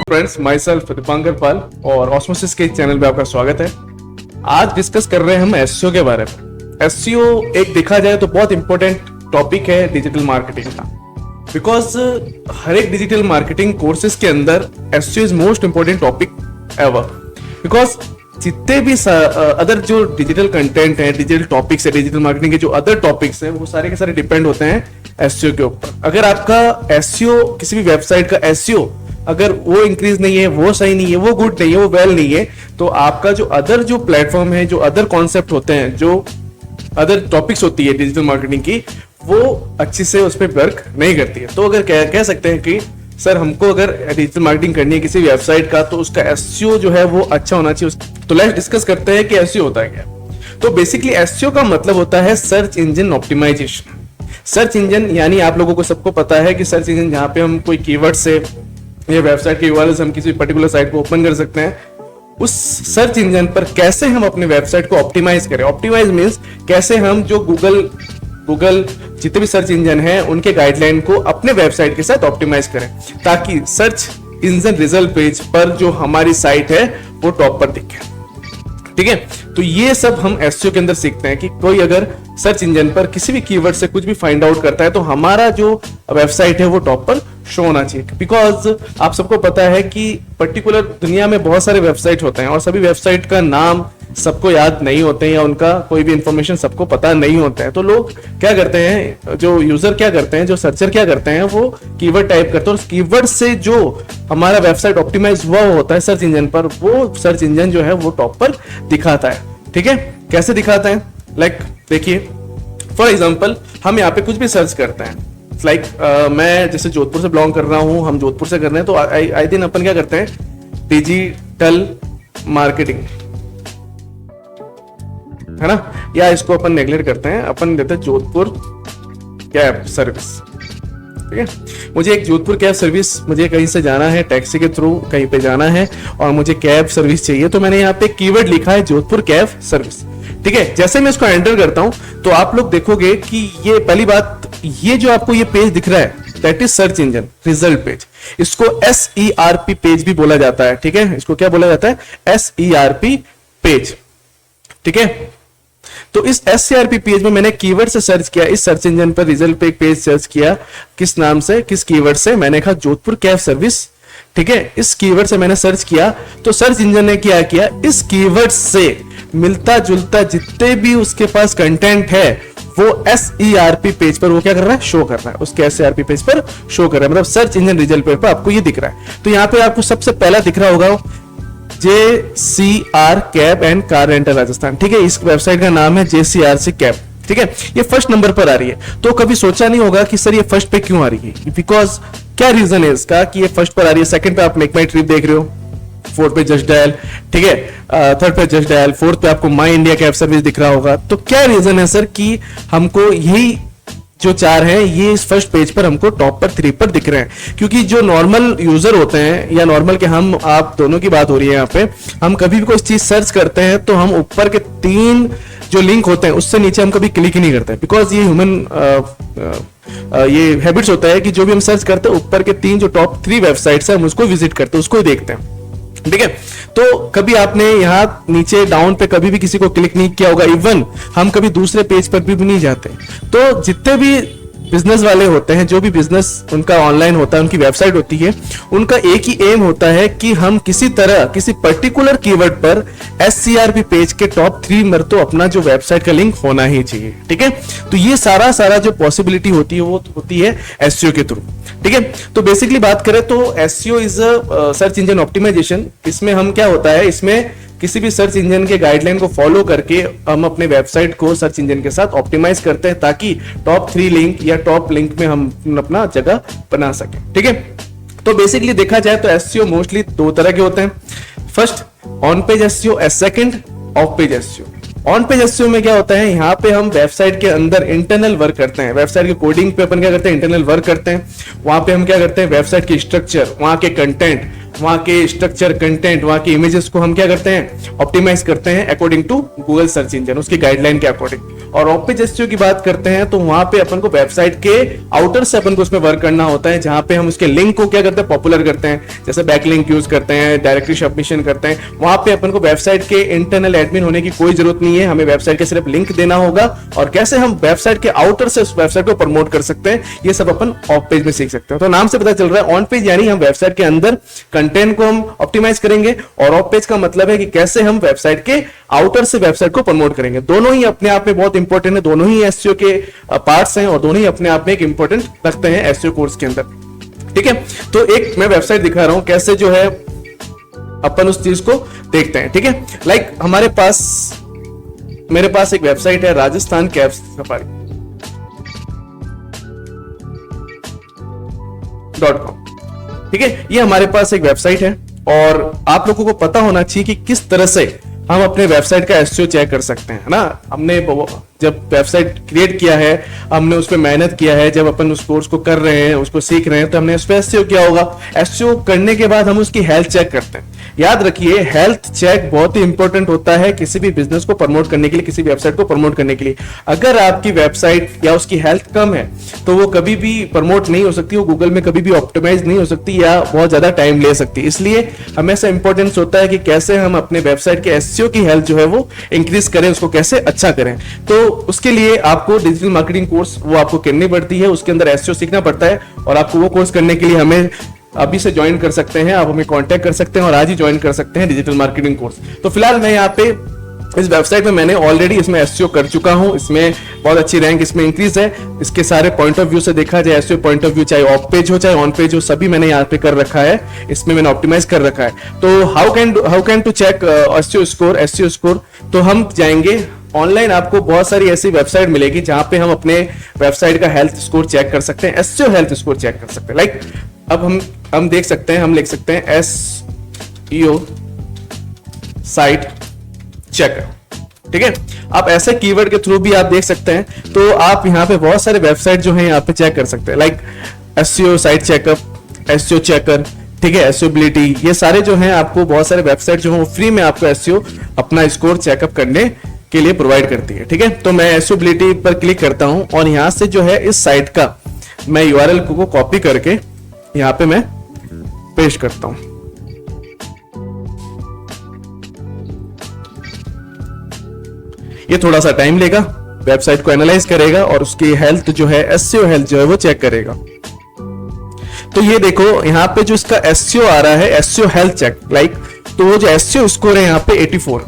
Friends, my self Dipankar पाल और osmosis के channel पे आपका स्वागत है। आज डिस्कस कर रहे हैं हम एसईओ के बारे में। एसईओ एक देखा जाए तो बहुत इंपॉर्टेंट टॉपिक है डिजिटल मार्केटिंग का, बिकॉज हर एक डिजिटल मार्केटिंग कोर्सेज के अंदर SEO is most important topic ever. Because जितने भी अदर जो डिजिटल कंटेंट है, डिजिटल टॉपिक्स है, डिजिटल मार्केटिंग के जो अदर टॉपिक्स है, वो सारे के सारे डिपेंड होते हैं एसईओ के ऊपर। अगर आपका एसईओ, किसी भी वेबसाइट का एसईओ अगर वो इंक्रीज नहीं है, वो सही नहीं है, वो गुड नहीं है, वो वेल नहीं है, तो आपका जो अदर जो प्लेटफॉर्म है, जो अदर कॉन्सेप्ट होते हैं, जो अदर टॉपिक्स होती है डिजिटल मार्केटिंग की, वो अच्छी से उस पर वर्क नहीं करती है। तो अगर कह सकते हैं कि सर हमको अगर डिजिटल मार्केटिंग करनी है किसी वेबसाइट का, तो उसका एसईओ जो है वो अच्छा होना चाहिए। तो लेट्स डिस्कस करते हैं कि एसईओ होता है क्या। तो बेसिकली एसईओ का मतलब होता है search engine optimisation. Search engine यानी आप लोगों को सबको पता है कि सर्च इंजन जहां पे हम कोई कीवर्ड से ये वेबसाइट के यूआरएल से हम किसी पर्टिकुलर साइट को ओपन कर सकते हैं। उस सर्च इंजन पर कैसे हम अपने वेबसाइट को ऑप्टिमाइज करें। ऑप्टिमाइज मींस कैसे हम जो गूगल जितने भी सर्च इंजन हैं उनके गाइडलाइन को अपने वेबसाइट के साथ ऑप्टिमाइज करें, ताकि सर्च इंजन रिजल्ट पेज पर जो हमारी साइट है वो टॉप पर दिखे। ठीक है, तो ये सब हम एसईओ के अंदर सीखते हैं कि कोई अगर सर्च इंजन पर किसी भी कीवर्ड से कुछ भी फाइंड आउट करता है तो हमारा जो वेबसाइट है वो टॉप पर शो होना चाहिए। बिकॉज आप सबको पता है कि पर्टिकुलर दुनिया में बहुत सारे वेबसाइट होते हैं और सभी वेबसाइट का नाम सबको याद नहीं होते हैं या उनका कोई भी इंफॉर्मेशन सबको पता नहीं होता है। तो लोग क्या करते हैं, जो यूजर क्या करते हैं, जो सर्चर क्या करते हैं, वो कीवर्ड टाइप करते हैं और कीवर्ड से जो हमारा वेबसाइट ऑप्टिमाइज हुआ होता है सर्च इंजन पर, वो सर्च इंजन जो है वो टॉप पर दिखाता है। ठीक है, कैसे दिखाता है? लाइक देखिए, फॉर एग्जाम्पल हम यहाँ पे कुछ भी सर्च करते हैं। मैं जैसे जोधपुर से बिलोंग कर रहा हूँ, हम जोधपुर से कर रहे हैं, तो आई दिन अपन क्या करते हैं, डिजिटल मार्केटिंग, है ना, या इसको अपन नेगलेक्ट करते हैं, अपन देते हैं जोधपुर कैब सर्विस। ठीक है, मुझे एक जोधपुर कैब सर्विस, मुझे कहीं से जाना है, टैक्सी के थ्रू कहीं पे जाना है और मुझे कैब सर्विस चाहिए, तो मैंने यहाँ पे कीवर्ड लिखा है जोधपुर कैब सर्विस। ठीक है, जैसे मैं इसको एंटर करता हूं तो आप लोग देखोगे कि ये पहली बात, ये जो आपको ये पेज दिख रहा है, that is search engine result page. इसको SERP पेज भी बोला जाता है। ठीक है, इसको क्या बोला जाता है? SERP page. ठीक है, तो इस SERP पेज में मैंने कीवर्ड से सर्च किया, इस सर्च इंजन पर रिजल्ट पे पेज सर्च किया, किस नाम से, किस कीवर्ड से, मैंने कहा जोधपुर कैब सर्विस। ठीक है, इस कीवर्ड से मैंने सर्च किया, तो सर्च इंजन ने क्या किया, इस कीवर्ड से मिलता जुलता जितने भी उसके पास कंटेंट है वो SERP पेज पर वो क्या कर रहा है, शो कर रहा है, उसके SERP पेज पर शो कर रहा है, मतलब सर्च इंजन रिजल्ट पेज पर आपको ये दिख रहा है। तो यहाँ पे आपको सबसे पहला दिख रहा होगा JCR cab and car rental Rajasthan. ठीक है, इस वेबसाइट का नाम है JCRC कैब। ठीक है, ये फर्स्ट नंबर पर आ रही है। तो कभी सोचा नहीं होगा कि सर ये फर्स्ट पे क्यों आ रही है, बिकॉज क्या रीजन है इसका कि ये फर्स्ट पर आ रही है। सेकंड पे आप मेक माई ट्रिप देख रहे हो, फोर्थ पे जस्ट डायल, ठीक है, थर्ड पे जस्ट डायल, फोर्थ पे आपको माई इंडिया कैब सर्विस दिख रहा होगा। तो क्या रीजन है सर कि हमको यही जो चार हैं ये इस फर्स्ट पेज पर हमको टॉप पर 3 पर दिख रहे हैं? क्योंकि जो नॉर्मल यूजर होते हैं, या नॉर्मल के हम आप दोनों की बात हो रही है यहाँ पे, हम कभी भी कोई चीज सर्च करते हैं तो हम ऊपर के 3 जो लिंक होते हैं उससे नीचे हम कभी क्लिक ही नहीं करते, बिकॉज ये ह्यूमन ये हैबिट्स होता है कि जो भी हम सर्च करते हैं ऊपर के 3 जो टॉप 3 वेबसाइट्स है हम उसको विजिट करते हैं, उसको ही देखते हैं। ठीक है, तो कभी आपने यहाँ नीचे डाउन पे कभी भी किसी को क्लिक नहीं किया होगा, इवन हम कभी दूसरे पेज पर भी नहीं जाते। तो जितने भी बिजनेस वाले होते हैं, जो भी बिजनेस उनका ऑनलाइन होता है, उनकी वेबसाइट होती है, उनका एक ही एम होता है कि हम किसी तरह किसी पर्टिकुलर कीवर्ड पर SERP पेज के टॉप 3 में तो अपना जो वेबसाइट का लिंक होना ही चाहिए। ठीक है, तो ये सारा जो पॉसिबिलिटी होती है वो होती है एसईओ के थ्रू। ठीक है, तो बेसिकली बात करें तो SEO is a search engine optimisation. इसमें हम क्या होता है, इसमें किसी भी सर्च इंजन के गाइडलाइन को फॉलो करके हम अपने वेबसाइट को सर्च इंजन के साथ ऑप्टिमाइज करते हैं, ताकि टॉप 3 लिंक या टॉप लिंक में हम अपना जगह बना सके। ठीक है, तो बेसिकली देखा जाए तो एसईओ मोस्टली 2 तरह के होते हैं। First on page SEO, second of page SEO. On page SEO में क्या होता है, यहाँ पे हम वेबसाइट के अंदर इंटरनल वर्क करते हैं। वेबसाइट के कोडिंग पे अपन क्या करते हैं, इंटरनल वर्क करते हैं। वहां पे हम क्या करते हैं, वेबसाइट की स्ट्रक्चर, वहां के कंटेंट, वहां के स्ट्रक्चर, कंटेंट, वहां के इमेजेस को हम क्या करते हैं, ऑप्टिमाइज करते हैं according to Google search engine, उसकी गाइडलाइन के अकॉर्डिंग। और ऑफ पेज एसईओ की बात करते हैं तो वहां पे अपन को वेबसाइट के आउटर से अपन को उसमें वर्क करना होता है, जहां पे हम उसके लिंक को क्या करते हैं, पॉपुलर करते हैं, जैसे बैकलिंक यूज करते हैं, डायरेक्टरी सबमिशन करते हैं। वहां पे अपन को वेबसाइट के इंटरनल एडमिन होने की कोई जरूरत नहीं है, हमें वेबसाइट के सिर्फ लिंक देना होगा, और कैसे हम वेबसाइट के आउटर से उस वेबसाइट को प्रमोट कर सकते हैं, ये सब अपन ऑफ पेज में सीख सकते हैं। तो नाम से पता चल रहा है ऑन पेज यानी हम वेबसाइट के अंदर कंटेंट को हम ऑप्टिमाइज करेंगे, और ऑफ पेज का मतलब है कि कैसे हम वेबसाइट के आउटर से वेबसाइट को प्रमोट करेंगे। दोनों ही अपने आप में बहुत इंपॉर्टेंट है, दोनों ही एसईओ के पार्ट्स हैं, और दोनों ही अपने आप में एक इंपॉर्टेंट रखते हैं एसईओ कोर्स के अंदर। ठीक है, तो एक मैं वेबसाइट दिखा रहा हूं कैसे जो है अपन उस चीज को देखते हैं। ठीक है, लाइक मेरे पास एक वेबसाइट है राजस्थान कैब सफारी .com। ठीक है, ये हमारे पास एक वेबसाइट है, और आप लोगों को पता होना चाहिए कि किस तरह से हम अपने वेबसाइट का एसईओ चेक कर सकते हैं, है ना। हमने जब वेबसाइट क्रिएट किया है, हमने उस पर मेहनत किया है, जब अपन उस कोर्स को कर रहे हैं, उसको सीख रहे हैं, तो हमने उस पर एसईओ किया होगा। एसईओ करने के बाद हम उसकी हेल्थ चेक करते हैं। याद रखिए, हेल्थ चेक बहुत ही इंपॉर्टेंट होता है किसी भी बिजनेस को प्रमोट करने के लिए, किसी वेबसाइट को प्रमोट करने के लिए। अगर आपकी वेबसाइट या उसकी हेल्थ कम है तो वो कभी भी प्रमोट नहीं हो सकती, वो गूगल में कभी भी ऑप्टिमाइज नहीं हो सकती, या बहुत ज्यादा टाइम ले सकती। इसलिए हमेशा इंपॉर्टेंस होता है कि कैसे हम अपने वेबसाइट के एसईओ की हेल्थ जो है वो इंक्रीज करें, उसको कैसे अच्छा करें। तो उसके लिए आपको डिजिटल मार्केटिंग कोर्स वो आपको करनी पड़ती है, उसके अंदर एसईओ सीखना पड़ता है, और आपको वो कोर्स करने के लिए हमें अभी से ज्वाइन कर सकते हैं, आप हमें कांटेक्ट कर सकते हैं और आज ही ज्वाइन कर सकते हैं डिजिटल मार्केटिंग कोर्स। तो फिलहाल मैं यहाँ पे इस वेबसाइट में मैंने ऑलरेडी इसमें एसईओ कर चुका हूं, इसमें बहुत अच्छी रैंक इसमें इंक्रीज है। इसके सारे पॉइंट ऑफ व्यू से देखा जाए, एसईओ पॉइंट ऑफ व्यू, चाहे ऑफ पेज हो चाहे ऑन पेज हो, सभी मैंने यहाँ पे कर रखा है, इसमें मैंने ऑप्टिमाइज कर रखा है। तो how can to check SEO score, तो हम जाएंगे ऑनलाइन, आपको बहुत सारी ऐसी वेबसाइट मिलेगी जहां पे हम अपने वेबसाइट का हेल्थ स्कोर चेक कर सकते हैं, एसईओ हेल्थ स्कोर चेक कर सकते हैं। लाइक अब हम देख सकते हैं, हम लिख सकते हैं एसईओ साइट चेकर। ठीक है, आप ऐसे कीवर्ड के थ्रू भी आप देख सकते हैं, तो आप यहाँ पे बहुत सारे वेबसाइट जो है यहाँ पे चेक कर सकते हैं, like SEO site checkup, SEO checker, ठीक है, एसईओबिलिटी, ये सारे जो हैं आपको बहुत सारे वेबसाइट जो है फ्री में आपको एसईओ अपना स्कोर चेकअप करने के लिए प्रोवाइड करती है। ठीक है, तो मैं एसईओबिलिटी पर क्लिक करता हूं, और यहां से जो है इस साइट का मैं यूआरएल को कॉपी करके यहां पे मैं पेस्ट करता हूं। ये थोड़ा सा टाइम लेगा, वेबसाइट को एनालाइज करेगा और उसकी हेल्थ जो है, एसईओ हेल्थ जो है वो चेक करेगा। तो ये देखो यहाँ पे जो इसका एसईओ आ रहा है, एसईओ हेल्थ चेक, लाइक, तो वो जो एसईओ स्कोर है यहाँ पे 84,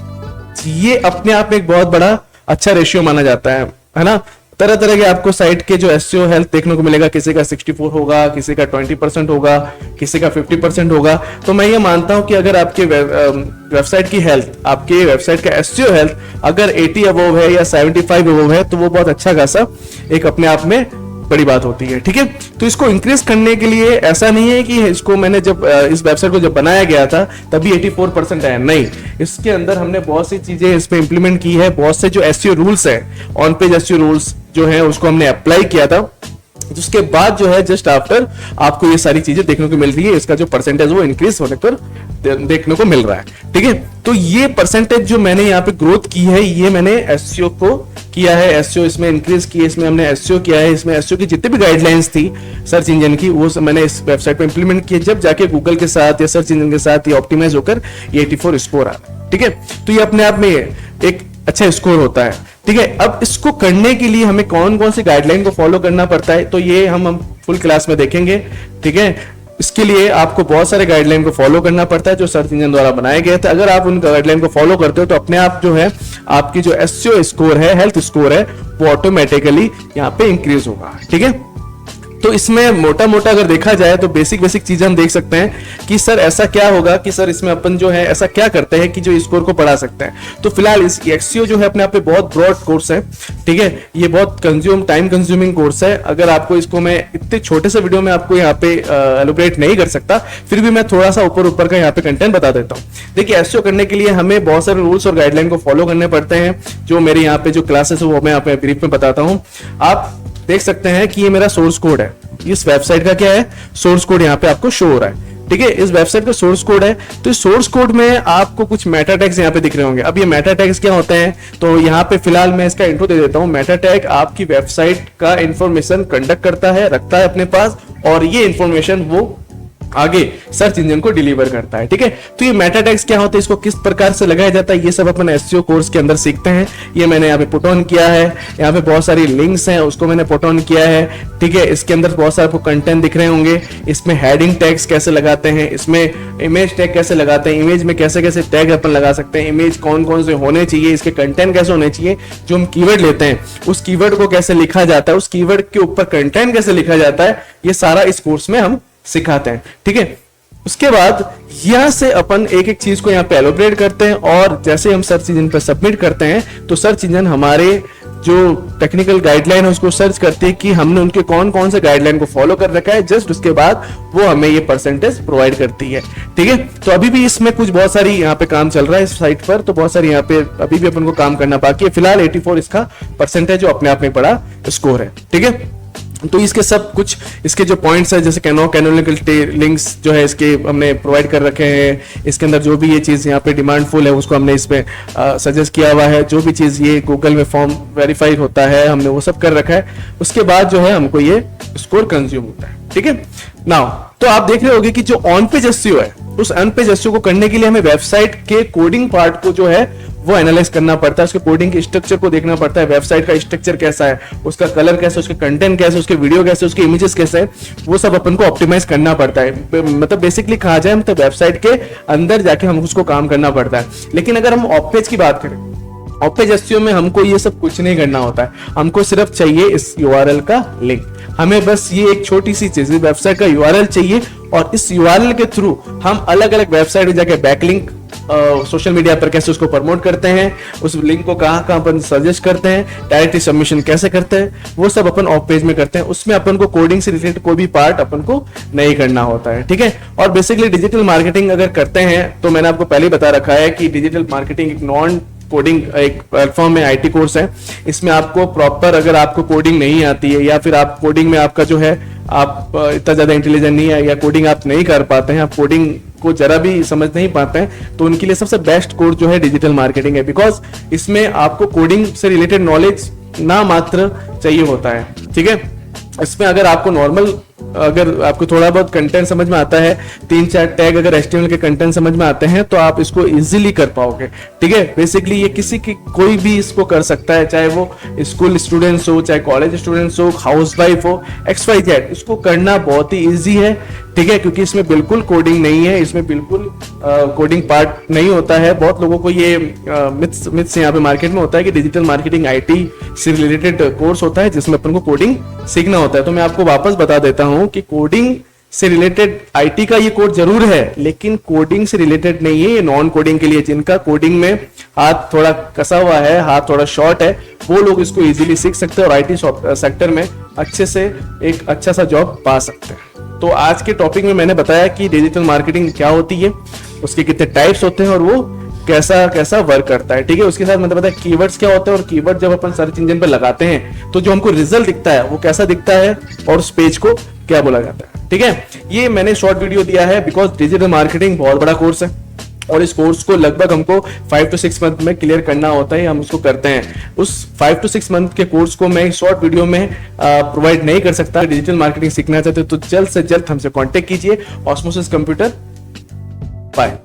ये अपने आप में एक बहुत बड़ा अच्छा रेशियो माना जाता है ना। तरह तरह के आपको साइट के जो एसईओ हेल्थ देखने को मिलेगा, किसी का 64 होगा, किसी का 20% होगा, किसी का 50% होगा। तो मैं ये मानता हूं कि अगर आपके वेबसाइट की हेल्थ, आपके वेबसाइट का एसईओ हेल्थ अगर 80 अबव है या 75 अबव है, तो वो बहुत अच्छा खासा एक अपने आप में बड़ी बात होती है। ठीक है, तो इसको इंक्रीज करने के लिए ऐसा नहीं है कि इसको मैंने जब इस वेबसाइट को जब बनाया गया था तभी 84% आया, नहीं, इसके अंदर हमने बहुत सी चीजें इसमें इंप्लीमेंट की है, बहुत से जो एसईओ रूल्स है, ऑन पेज एसईओ रूल्स जो है उसको हमने अप्लाई किया था, जिसके बाद जो है जस्ट आफ्टर आपको ये सारी चीजें देखने को मिल रही है, इसका जो परसेंटेज वो इंक्रीज होने पर देखने को मिल रहा है। ठीक है, तो ये परसेंटेज जो मैंने यहाँ पे ग्रोथ की है, ये मैंने एसईओ को किया है, एसईओ इसमें इंक्रीज की है, इसमें हमने एसईओ किया है, इसमें एसईओ की जितनी भी गाइडलाइंस थी सर्च इंजन की, वो मैंने इस वेबसाइट पे इंप्लीमेंट किया, जब जाके गूगल के साथ या सर्च इंजन के साथ ये ऑप्टिमाइज होकर ये 84 स्कोर आ रहा है। ठीक है, तो ये अपने आप में एक अच्छा स्कोर होता है। ठीक है, अब इसको करने के लिए हमें कौन कौन सी गाइडलाइन को फॉलो करना पड़ता है, तो ये हम फुल क्लास में देखेंगे। ठीक है, इसके लिए आपको बहुत सारे गाइडलाइन को फॉलो करना पड़ता है जो सर्च इंजन द्वारा बनाए गए थे। अगर आप उन गाइडलाइन को फॉलो करते हो तो अपने आप जो है आपकी जो एसईओ स्कोर है, हेल्थ स्कोर है, वो ऑटोमेटिकली यहाँ पे इंक्रीज होगा। ठीक है, तो इसमें मोटा मोटा अगर देखा जाए तो बेसिक चीजें हम देख सकते हैं कि सर ऐसा क्या होगा कि सर इसमें अपन जो है ऐसा क्या करते हैं कि जो स्कोर को बढ़ा सकते हैं। तो फिलहाल इस एक्सईओ जो है अपने आप में बहुत ब्रॉड कोर्स है। ठीक है, ये बहुत टाइम कंज्यूमिंग कोर्स है। अगर आपको इसको मैं इतने छोटे से वीडियो में आपको यहाँ पे एलोबरेट नहीं कर सकता, फिर भी मैं थोड़ा सा ऊपर का यहाँ पे कंटेंट बता देता हूँ। देखिए, एसईओ करने के लिए हमें बहुत सारे रूल्स और गाइडलाइन को फॉलो करने पड़ते हैं, जो मेरे यहाँ पे जो क्लासेस है वो मैं यहाँ पे ब्रीफ में बताता हूँ। आप देख सकते हैं कि ये मेरा सोर्स कोड है, इस वेबसाइट का क्या है, सोर्स कोड यहाँ पे आपको शो हो रहा है। ठीक है, इस वेबसाइट का सोर्स कोड है। तो इस सोर्स कोड में आपको कुछ मेटा टैग्स यहाँ पे दिख रहे होंगे। अब ये मेटा टैग्स क्या होते हैं, तो यहाँ पे फिलहाल मैं इसका इंट्रो दे देता हूँ। मेटा टैग आपकी वेबसाइट का इंफॉर्मेशन कंडक्ट करता है, रखता है अपने पास, और ये इंफॉर्मेशन वो आगे सर्च इंजन को डिलीवर करता है। ठीक है, तो ये मेटा टैग्स क्या होते हैं, इसको किस प्रकार से लगाया जाता है, ये सब अपन एसईओ कोर्स के अंदर सीखते हैं। ये मैंने यहाँ पे पुट ऑन किया है, यहाँ पे बहुत सारी लिंक्स हैं उसको मैंने पुट ऑन किया है। ठीक है, इसके अंदर बहुत सारे आपको कंटेंट दिख रहे होंगे। इसमें हेडिंग टैग्स कैसे लगाते हैं, इसमें इमेज टैग कैसे लगाते हैं, इमेज में कैसे कैसे टैग अपन लगा सकते हैं, इमेज कौन कौन से होने चाहिए, इसके कंटेंट कैसे होने चाहिए, जो हम कीवर्ड लेते हैं उस कीवर्ड को कैसे लिखा जाता है, उस कीवर्ड के ऊपर कंटेंट कैसे लिखा जाता है, ये सारा इस कोर्स में हम सिखाते हैं। ठीक है, उसके बाद यहां से अपन एक एक चीज को यहाँ पे एलोबरेट करते हैं, और जैसे हम सर्च इंजन पर सबमिट करते हैं तो सर्च इंजन हमारे जो टेक्निकल गाइडलाइन है उसको सर्च करती है कि हमने उनके कौन कौन से गाइडलाइन को फॉलो कर रखा है। जस्ट उसके बाद वो हमें ये परसेंटेज प्रोवाइड करती है। ठीक है, तो अभी भी इसमें कुछ बहुत सारी यहाँ पे काम चल रहा है इस साइट पर, तो बहुत सारी यहाँ पे अभी भी अपन को काम करना बाकी है। फिलहाल 84 इसका परसेंटेज जो अपने आप में बड़ा स्कोर है। ठीक है, तो इसके सब कुछ इसके जो पॉइंट्स है, जैसे कैनोनिकल लिंक्स जो है इसके हमने प्रोवाइड कर रखे हैं। इसके अंदर जो भी ये चीज यहाँ पे डिमांडफुल है उसको हमने इसमें सजेस्ट किया हुआ है। जो भी चीज ये गूगल में फॉर्म वेरीफाइड होता है हमने वो सब कर रखा है। उसके बाद जो है हमको ये स्कोर कंज्यूम होता है। ठीक है, नाउ तो आप देख रहे होंगे कि जो ऑन पेज एसईओ है उस ऑन पेज एसईओ को करने के लिए हमें वेबसाइट के कोडिंग पार्ट को जो है वो एनालाइज करना पड़ता है, उसके कोडिंग के स्ट्रक्चर को देखना पड़ता है। वेबसाइट का स्ट्रक्चर कैसा है, उसका कलर कैसा है, उसके कंटेंट कैसे, उसके वीडियो कैसे, उसके इमेजेस कैसे है, वो सब अपन को ऑप्टिमाइज करना पड़ता है। मतलब बेसिकली कहा जाए मतलब वेबसाइट के अंदर जाके हम उसको काम करना पड़ता है। लेकिन अगर हम ऑफ पेज की बात करें, ऑफ पेज एसईओ में हमको ये सब कुछ नहीं करना होता है। हमको सिर्फ चाहिए इस यूआरएल का लिंक। हमें बस ये एक छोटी सी चीज वेबसाइट का यूआरएल चाहिए, और इस यूआरएल के थ्रू हम अलग अलग वेबसाइट में जाके बैकलिंक सोशल मीडिया पर कैसे उसको प्रमोट करते हैं, उस लिंक को कहां कहां अपन सजेस्ट करते हैं, डायरेक्टली सबमिशन कैसे करते हैं, वो सब अपन ऑफ पेज में करते हैं। उसमें अपन को कोडिंग से रिलेटेड कोई भी पार्ट अपन को नहीं करना होता है। ठीक है, और बेसिकली डिजिटल मार्केटिंग अगर करते हैं तो मैंने आपको पहले बता रखा है कि डिजिटल मार्केटिंग एक नॉन कोडिंग एक प्लेटफॉर्म है, आईटी कोर्स है। इसमें आपको प्रॉपर अगर आपको कोडिंग नहीं आती है, या फिर आप कोडिंग में आपका जो है आप इतना ज्यादा इंटेलिजेंट नहीं है, या कोडिंग आप नहीं कर पाते हैं, आप कोडिंग को जरा भी समझ नहीं पाते हैं, तो उनके लिए सबसे बेस्ट कोर्स जो है डिजिटल मार्केटिंग है। बिकॉज इसमें आपको कोडिंग से रिलेटेड नॉलेज ना मात्र चाहिए होता है। ठीक है, इसमें अगर आपको नॉर्मल अगर आपको थोड़ा बहुत कंटेंट समझ में आता है, 3-4 टैग अगर HTML के कंटेंट समझ में आते हैं तो आप इसको इजीली कर पाओगे। ठीक है, बेसिकली ये किसी की कोई भी इसको कर सकता है, चाहे वो स्कूल स्टूडेंट्स हो, चाहे कॉलेज स्टूडेंट्स हो, हाउसवाइफ हो, XYZ, इसको करना बहुत ही इजी है। ठीक है, क्योंकि इसमें बिल्कुल कोडिंग नहीं है, इसमें बिल्कुल कोडिंग पार्ट नहीं होता है। बहुत लोगों को ये मिथ्स यहाँ पे मार्केट में होता है कि डिजिटल मार्केटिंग आईटी से रिलेटेड कोर्स होता है जिसमें अपन को कोडिंग सीखना होता है। तो मैं आपको वापस बता देता हूँ कि कोडिंग से रिलेटेड आईटी का ये कोर्स जरूर है, लेकिन कोडिंग से रिलेटेड नहीं है। ये नॉन कोडिंग के लिए, जिनका कोडिंग में हाथ थोड़ा कसा हुआ है, हाथ थोड़ा शॉर्ट है, वो लोग इसको इजीली सीख सकते हैं और आईटी सेक्टर में अच्छे से एक अच्छा सा जॉब पा सकते हैं। तो आज के टॉपिक में मैंने बताया कि डिजिटल मार्केटिंग क्या होती है, उसके कितने टाइप्स होते हैं और वो कैसा कैसा वर्क करता है। ठीक है, उसके साथ मतलब बताया कीवर्ड्स क्या होते हैं, और कीवर्ड जब अपन सर्च इंजन पर लगाते हैं तो जो हमको रिजल्ट दिखता है वो कैसा दिखता है, और उस पेज को क्या बोला जाता है। ठीक है, ये मैंने शॉर्ट वीडियो दिया है बिकॉज डिजिटल मार्केटिंग बहुत बड़ा कोर्स है, और इस कोर्स को लगभग हमको 5 to 6 मंथ में क्लियर करना होता है। हम उसको करते हैं। उस 5 to 6 मंथ के कोर्स को मैं शॉर्ट वीडियो में प्रोवाइड नहीं कर सकता। डिजिटल मार्केटिंग सीखना चाहते हो तो जल्द से जल्द हमसे कांटेक्ट कीजिए। Osmosis computer. बाय।